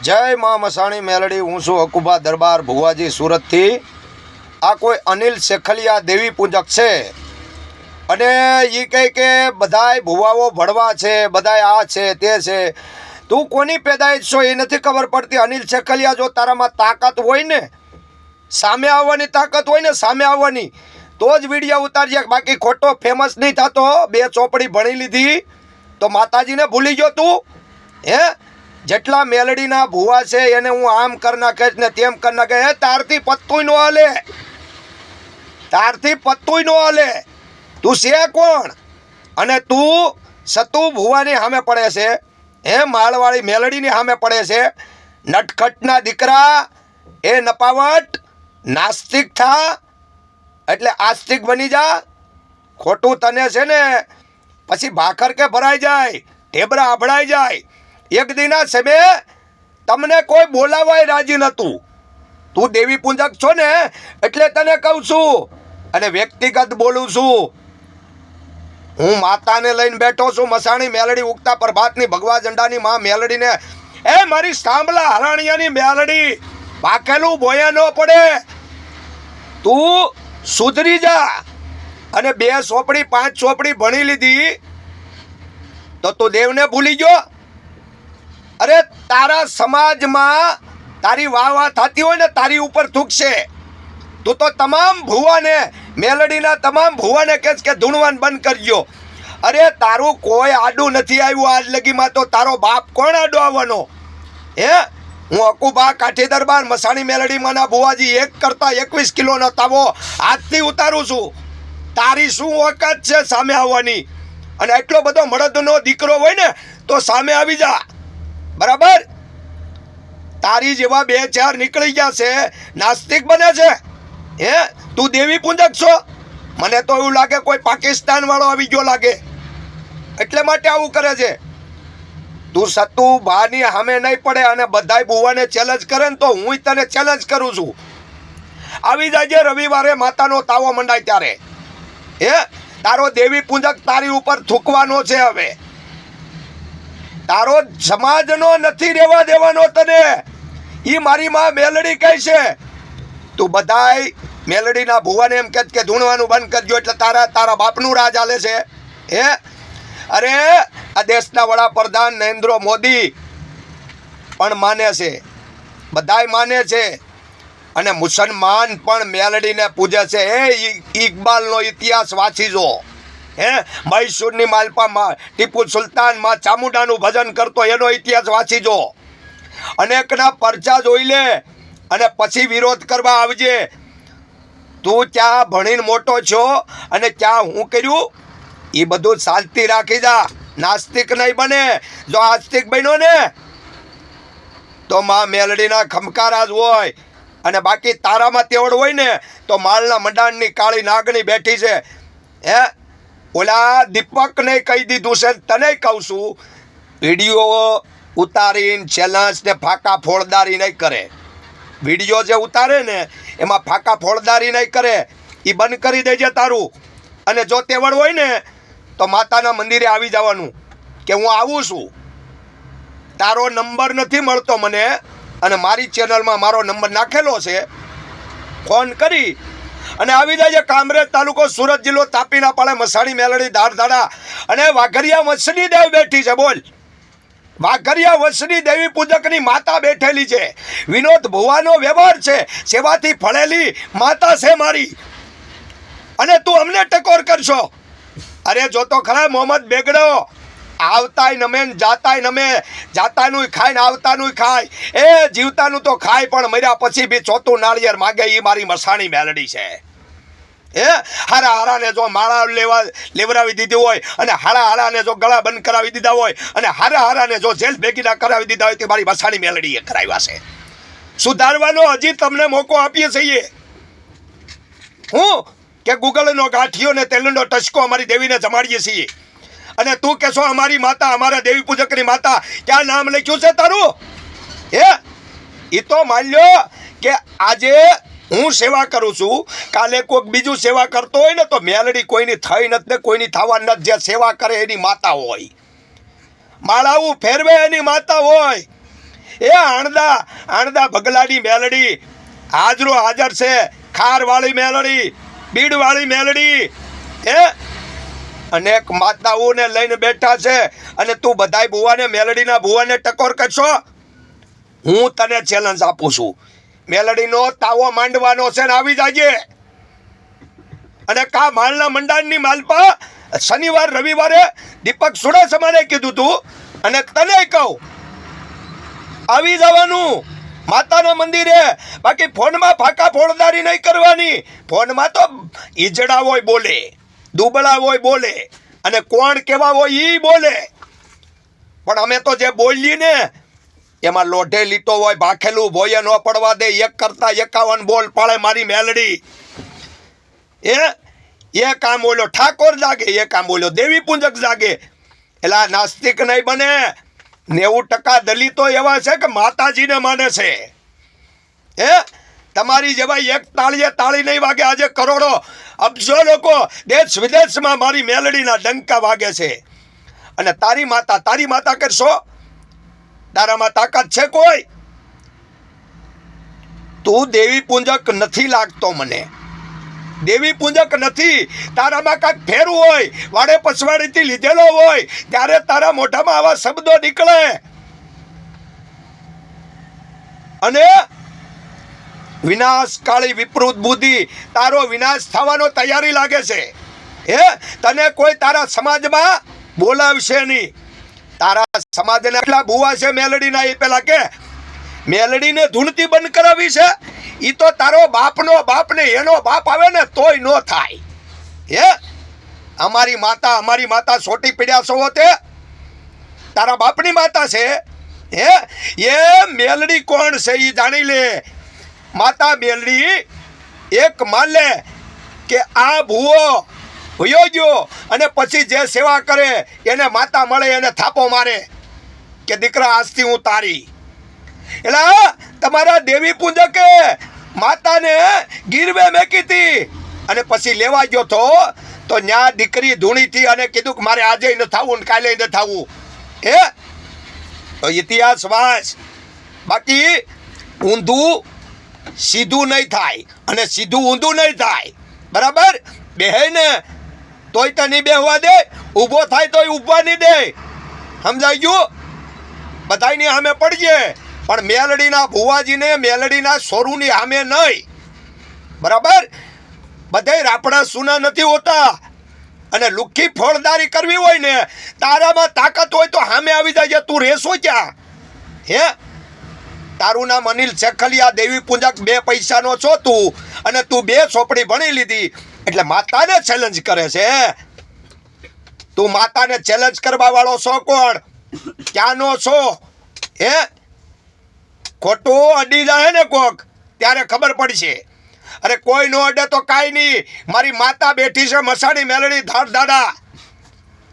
જય મા મસાણી મેલડી। હું છું અકુબા દરબાર ભુવાજી સુરતથી। આ કોઈ અનિલ શેખલિયા દેવી પૂજક છે અને એ કહે કે બધાય ભુવાઓ ભળવા છે, બધાય આ છે તે છે। તું કોની પેદાઈશ છો એ નથી ખબર પડતી। અનિલ શેખલિયા, જો તારામાં તાકાત હોય ને, સામે આવવાની તાકાત હોય ને, સામે આવવાની, તો જ વિડીયો ઉતારજે। બાકી ખોટો ફેમસ નહીં થતો। બે ચોપડી ભણી લીધી તો માતાજીને ભૂલી ગયો તું? હે, જેટલા મેલડીના ભુવા છે એને હું આમ કર નાખીશ ને તેમ કર નાખે। હે, તારથી પત્તુંય નો હાલે, તારથી પત્તુંય નો હાલે। તું છે કોણ? અને તું સતુ ભુવાની સામે પડે છે? હે, માળવાળી મેલડીની સામે પડે છે? નટખટના દીકરા, એ નપાવટ, નાસ્તિક થા એટલે આસ્તિક બની જા। ખોટું તને છે ને પછી ભાખર કે ભરાઈ જાય, ઢેબરા આભળાઈ જાય। એક દિના સમયે તમને કોઈ બોલાવાય રાજી નહોતું। તું દેવી પૂજક છો ને એટલે તને કહું છું અને વ્યક્તિગત બોલું છું। હું માતાને લઈને બેઠો છું, મસાણી મેલડી ઉગતા પ્રભાતની ભગવા ઝંડાની માં મેલડીને। એ મારી સાંભળા હરાણિયાની મેલડી, પાકેલું બોયા ન પડે। તું સુધરી જા। અને 2 ચોપડી 5 ચોપડી ભણી લીધી તો તું દેવને ભૂલી ગયો? અરે, તારા સમાજમાં તારી વાહ થતી હોય ને, તારી ઉપર થૂકશે। તું તો તમામ ભુવાને, મેલડીના તમામ ભુવાને કહેશ કે ધૂણવાન બંધ કરજો। અરે, તારું કોઈ આડું નથી આવ્યું આજ લગીમાં, તો તારો બાપ કોણ આડો આવવાનો? હે, હું અકુબા કાઠી દરબાર મસાણી મેલડીમાંના ભુવાજી 1 કરતા 21 કિલોનો તાવો હાથથી ઉતારું છું। તારી શું ઓકાત છે સામે આવવાની? અને એટલો બધો મળદનો દીકરો હોય ને તો સામે આવી જા, બરાબર? તારી જેવા 2-4 નીકળી ગયા છે, નાસ્તિક બને છે। હે, તું દેવી પૂજક છો? મને તો એવું લાગે કોઈ પાકિસ્તાન વાળો આવી ગયો લાગે, એટલે માટે આવું કરે છે। તું સતુ ભાની સામે નહીં પડે અને બધાય બુવાને ચેલેન્જ કરે ને તો હું તને ચેલેન્જ કરું છું। આવી જાય રવિવારે માતાનો તાવો મંડાય ત્યારે। હે, તારો દેવી પૂજક તારી ઉપર થૂકવાનો છે। હવે તારો સમાજનો નથી રહેવા દેવાનો તને। ઈ મારી માં મેલડી કહે છે। તું બધાય મેલડીના ભુવાને એમ કહે કે ધૂણવાનું બંધ કરજો એટલે તારા બાપનું રાજ હાલે છે। હે, અરે, આ દેશના વડાપ્રધાન નરેન્દ્ર મોદી પણ માને છે, બધાય માને છે, અને મુસલમાન પણ મેલડીને પૂજે છે। એ ઇકબાલનો ઇતિહાસ વાંચી જો। હે, મૈસૂરની માલપામાં ટીપુ સુલતાન માં ચામુંડાનું ભજન કરતો, એનો ઇતિહાસ વાંચી જો। અનેકના પરચા જોઈ લે અને પછી વિરોધ કરવા આવજે। તું ત્યાં ભણીને મોટો છો અને ત્યાં હું કર્યું એ બધું શાંતિ રાખી જા। નાસ્તિક નહીં બને। જો આસ્તિક બન્યો ને તો માં મેલડીના ખમકારા જ હોય, અને બાકી તારામાં તેવડ હોય ને તો માળના મંડાણની કાળી નાગણી બેઠી છે। હે, ઓલા દીપકને કહી દીધું છે, તને કહું છું, વિડીયો ઉતારીને ચેલેન્જ ને ફાકા ફોડદારી નહીં કરે। વિડીયો જે ઉતારે ને એમાં ફાકા ફોડદારી નહીં કરે, એ બંધ કરી દેજે તારું। અને જો તેવડ હોય ને તો માતાના મંદિરે આવી જવાનું કે હું આવું છું। તારો નંબર નથી મળતો મને, અને મારી ચેનલમાં મારો નંબર નાખેલો છે, ફોન કરી અને આવી જાય। કામરેજ તાલુકો, સુરત જિલ્લો, તાપીના પાળે મસાણી મેલડી ધારધાડા અને વાઘરિયા વંશની દેવ બેઠી છે। બોલ, વાઘરિયા વંશની દેવી પૂજકની માતા બેઠેલી છે। વિનોદ ભુવાનો વ્યવહાર છે, સેવાથી ફળેલી માતા છે મારી, અને તું અમને ટકોર કરશો? અરે, જો તો ખરા મોહમ્મદ બેગડો, આવતાય નમે જાતાય નમે, જાતાનું ખાય ને આવતાનું ખાય। એ જીવતાનું તો ખાય પણ મર્યા પછી બી ચોથું નાળિયેર માગે, એ મારી મસાણી મેલડી છે। હે, હારાને જો માળા લેવરાવી દીધી હોય અને હારાને જો ગળા બંધ કરાવી દીધા હોય અને હારાને જો જેલ ભેગીના કરાવી દીધા હોય, તે મારી મસાણી મેલડીએ કરાવ્યા છે। સુધારવાનો હજી તમને મોકો આપીએ છીએ। હું કે ગૂગલનો ગાંઠિયો ને તેલનો ટચકો અમારી દેવીને જમાડીએ છીએ, અને તું કહેશો અમારી માતા, અમારા દેવી પૂજકની માતા, ક્યાં નામ લખ્યું છે તારું? હે, એ તો માન લ્યો કે આજે હું સેવા કરું છું, કાલે કોઈક બીજું સેવા કરતો હોય ને તો મેલડી કોઈની થઈ નથી ને કોઈની થવા નથી। જે સેવા કરે એની માતા હોય, માળાવું ફેરવે એની માતા હોય। એ આણદા બગલાની મેલડી હાજરો હાજર છે. ખારવાળી મેલડી, બીડવાળી મેલડી, અનેક માતાઓને લઈને બેઠા છે. અને તું બધાય ભુવાને, મેલડીના ભુવાને ટકોર કરશો? હું તને ચેલેન્જ આપું છું. મેલડીનો તાવો માંડવાનો છે ને આવી જાજે. અને કા માલના મંડાણની માલપા શનિવાર રવિવારે દીપક સુડાસમાને કીધું તું, અને તને કહું આવી જવાનું માતાના મંદિરે. બાકી ફોનમાં ફાકા ફોડદારી નહીં કરવાની. ફોનમાં તો ઈજડા હોય બોલે, દુબળા હોય બોલે, અને કોણ કેવા હોય ઈ બોલે. પણ અમે તો જે બોલીએ ને એમાં લોઢે લીટો હોય, ભાખેલું ભોય ન પડવા દે. 1 કરતા 51 બોલ પાડે મારી મેલડી. એ કામ બોલ્યો ઠાકોર જાગે, એ કામ બોલ્યો દેવી પૂજક જાગે. એટલે નાસ્તિક નહીં બને. 90% દલિતો એવા છે કે માતાજીને માને છે. તમારી જેવા એક તાળીએ તાળી નહીં વાગે. આજે કરોડો અબજો લોકો દેશ વિદેશમાં મારી મેલડીના ડંકા વાગે છે. અને તારી માતા કરશો? તારામાં તાકાત છે કોઈ? તું દેવી પૂજક નથી લાગતો મને. દેવી પૂજક નથી. તારામાં કાંઈક ફેરવું હોય, વાડે પછવાડીથી લીધેલો હોય ત્યારે તારા મોઢામાં આવા શબ્દો નીકળે. અને વિનાશ કાળી વિપૃત બુદ્ધિ, તારો વિનાશ થવાનો તૈયારી લાગે છે. તને કોઈ તારા સમાજમાં બોલાવશે નહીં. તારા સમાજના એટલા ભુવા છે મેલડીના, એ પેલા કે મેલડીને ધૂણતી બંધ કરાવી છે. ઈ તો તારો બાપનો બાપ ને એનો બાપ આવે ને તોય નો થાય. અમારી માતા સોટી પીડ્યા છો તે તારા બાપની માતા છે. એ મેલડી કોણ છે ઈ જાણી લે. માતા મેલડી એક માલે કે આ ભૂવો ભયો ગયો અને પછી જે સેવા કરે એને માતા મળે, એને થાપો મારે કે દીકરા આજથી હું તારી. એટલે તમારા દેવી પૂજકે માતાને ગીરવે મેકી હતી અને પછી લેવા ગયો તો ન્યા દીકરી ધૂણીથી અને કીધું કે મારે આજે ન થવું ને કાલે ન થવું. તો ઇતિહાસ વાંચ. બાકી ઊંધું સીધું નહીં થાય અને સીધું ઊંધું નહીં થાય. બરાબર? બેહે ને તોય તો નહીં બેહવા દે, ઊભો થાય તોય ઊભવા નહીં દે. સમજાઈ ગયું? બધાયની સામે પડજે, પણ મેલડીના ભુવાજીને, મેલડીના સોરુની સામે નહીં. બરાબર? બધાય રાપડા સુના નથી હોતા. અને લુખ્ખી ફોડદારી કરવી હોય ને, તારામાં તાકાત હોય તો સામે આવી જાય. તું રહેશો ક્યાં? તારું નામ અનિલ શેખલિયા, દેવી પૂજક, 2 પૈસાનો છો તું, અને તું 2 ચોપડી ભણી લીધી એટલે માતાને ચેલેન્જ કરે છે. તું માતાને ચેલેન્જ કરવા વાળો છો કોણ? ક્યાંનો છો? ખોટું અડી જાય ને કોક ત્યારે ખબર પડશે. અરે કોઈ નો અડે તો કાંઈ નહીં. મારી માતા બેઠી છે મસાણી મેલડી ધાડા.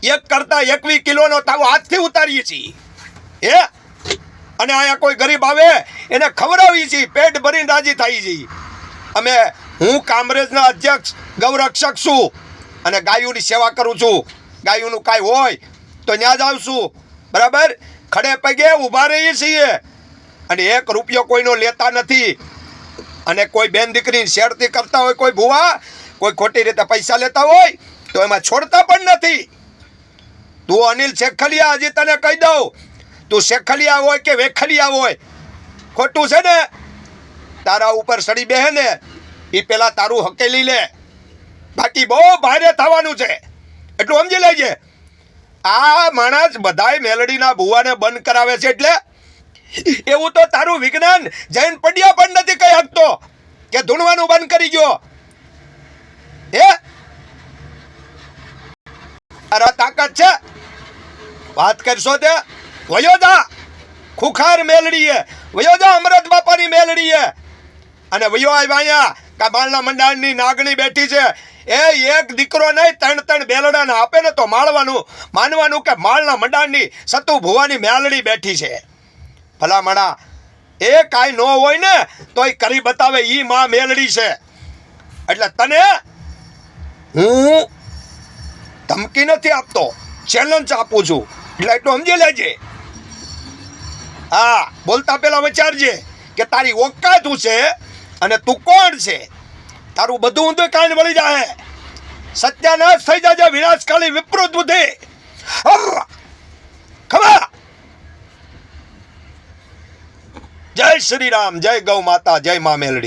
1 કરતા 21 કિલોનો તાવ હાથથી ઉતારીએ છીએ. અને અહીંયા કોઈ ગરીબ આવે એને ખવડાવીએ છીએ, પેટ ભરીને રાજી થઈ છીએ. હું કામરેજના અધ્યક્ષ ગૌરક્ષક છું અને ગાયોની સેવા કરું છું. ગાયોનું કાંઈ હોય તો ત્યાં જ આવશું. બરાબર? ખડે પગે ઊભા રહીએ છીએ અને 1 રૂપિયો કોઈનો લેતા નથી. અને કોઈ બેન દીકરીની શેરતી કરતા હોય, કોઈ ભુવા કોઈ ખોટી રીતે પૈસા લેતા હોય તો એમાં છોડતા પણ નથી. તું અનિલ શેખલિયા, હજી તને કહી દઉં, તું શેખલિયા હોય કે વેખલિયા હોય, ખોટું છે ને? તારા ઉપર સડી બેહે ને એ પેલા તારું હકેલી લે. બાકી બહુ ભારે થવાનું છે, એટલું સમજી લેજે. આ માણસ બધાય મેલડીના ભુવાને બંધ કરાવે છે એટલે એવું તો તારું વિજ્ઞાન જૈન પડિયા પણ નથી કહી શકતો કે ધૂણવાનું બંધ કરી ગયો. તારા તાકાત છે? વાત કરશો તે વયોદા ખુખાર મેલડીએ, વયોદા અમરત બાપાની મેલડીએ. અને વયો આવ્યા અહીંયા કાબાલના મંડાણની નાગણી બેઠી છે. એક દીકરો નહીં, 3 બેલડાને આપે ને તો માનવાનું કે માળના મંડાણની સતુ ભુવાની મેલડી બેઠી છે. ભલામણા એ કાંઈ ન હોય ને તોય કરી બતાવે ઈ માં મેલડી છે. એટલે તને હું ધમકી નથી આપતો, ચેલેન્જ આપું છું. એટલે એટલું સમજી લેજે. હા, બોલતા પેલા વિચારજે કે તારી ઓકાત શું છે અને તું કોણ છે. તારું બધું ઊંધું કાન વળી જાય, સત્યાનાશ થઈ જાય, વિનાશકાલી વિપૃત બુદ્ધિ. ખબર. જય શ્રી રામ, જય ગૌ માતા, જય મા મેલડી.